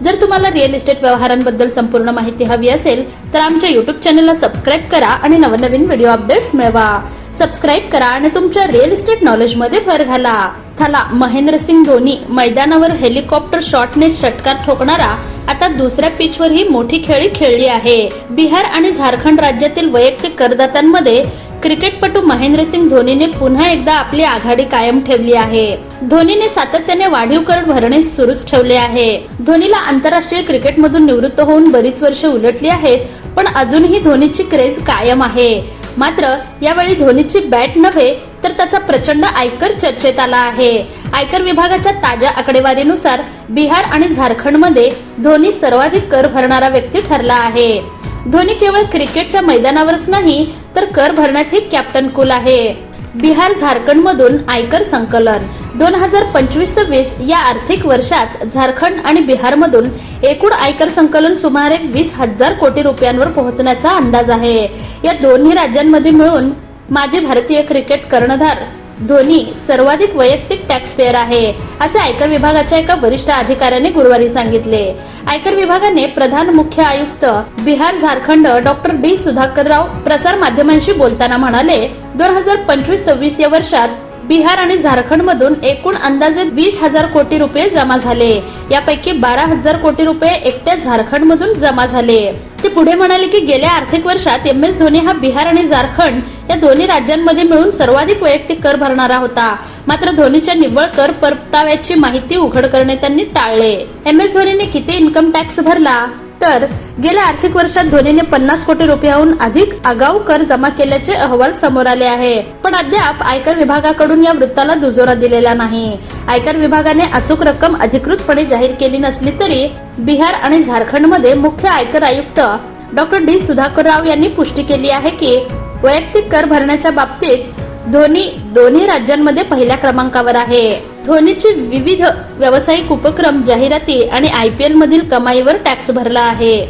जर तुम्हाला real estate व्यवहारांबद्दल संपूर्ण माहिती हवी असेल तर आमच्या YouTube चॅनलला सबस्क्राईब करा आणि नवनवीन व्हिडिओ अपडेट्स मिळवा। सबस्क्राईब करा आणि तुमच्या रिअल इस्टेट नॉलेज मध्ये भर घाला। थाला महेंद्रसिंग धोनी मैदानावर हेलिकॉप्टर शॉटने षटकार ठोकणारा आता दुसऱ्या पिचवर ही मोठी खेळी खेळली आहे। बिहार आणि झारखंड राज्यातील वैयक्तिक करदात्यांमध्ये क्रिकेटपटू महेंद्रसिंग धोनीने पुन्हा एकदा आपली आघाडी कायम ठेवली आहे। धोनीने सातत्याने वाढीव कर भरणे सुरूच ठेवले आहे। धोनीला आंतरराष्ट्रीय क्रिकेटमधून निवृत्त होऊन बरीच वर्षे उलटली आहेत, पण अजूनही धोनीची क्रेज कायम आहे। मात्र यावेळी धोनीची बॅट नव्हे तर त्याचा प्रचंड आयकर चर्चेत आला आहे। आयकर विभागाच्या ताज्या आकडेवारीनुसार बिहार आणि झारखंडमध्ये धोनी सर्वाधिक कर भरणारा व्यक्ती ठरला आहे। धोनी केवळ क्रिकेटच्या मैदानावरच नाही तर कर भरण्यातही कॅप्टन कूल आहे। बिहार झारखंड मधून आयकर संकलन 2025-26 या आर्थिक वर्षात झारखंड आणि बिहार मधून एकूण आयकर संकलन सुमारे 20,000 कोटी रुपयांवर पोहोचण्याचा अंदाज आहे। या दोन्ही राज्यांमध्ये मिळून माजी भारतीय क्रिकेट कर्णधार धोनी सर्वाधिक वैयक्तिक टॅक्स पेयर आहे, असे आयकर विभागाच्या एका वरिष्ठ अधिकाऱ्याने गुरुवारी सांगितले। आयकर विभागाने प्रधान मुख्य आयुक्त बिहार झारखंड डॉक्टर डी सुधाकर राव प्रसार माध्यमांशी बोलताना म्हणाले, 2025-26 या वर्षात बिहार आणि झारखंड मधून एकूण अंदाजे 20,000 कोटी रुपये जमा झाले। यापैकी 12,000 कोटी रुपये एकट्या झारखंड मधून जमा झाले। ते पुढे म्हणाले की गेल्या आर्थिक वर्षात MS धोनी हा बिहार आणि झारखंड या दोन्ही राज्यांमध्ये मिळून सर्वाधिक वैयक्तिक कर भरणारा होता। मात्र धोनीच्या निव्वळ कर परताव्याची माहिती उघड करणे त्यांनी टाळले। MS धोनीने किती इन्कम टॅक्स भरला तर गेल्या आर्थिक वर्षात धोनीने 50 कोटी रुपयांहून अधिक आगाऊ कर जमा केल्याचे अहवाल समोर आले आहे, पण अद्याप आयकर विभागाकडून या वृत्ताला दुजोरा दिलेला नाही। आयकर विभागाने अचूक रक्कम अधिकृतपणे जाहीर केली नसली तरी बिहार आणि झारखंडमध्ये मुख्य आयकर आयुक्त डॉक्टर डी सुधाकर राव यांनी पुष्टी केली आहे की वैयक्तिक कर भरण्याच्या बाबतीत धोनी दोन्ही राज्यांमध्ये पहिल्या क्रमांकावर आहे। धोनीची विविध व्यावसायिक उपक्रम, जाहिराती आणि IPL मधील कमाईवर टॅक्स भरला आहे।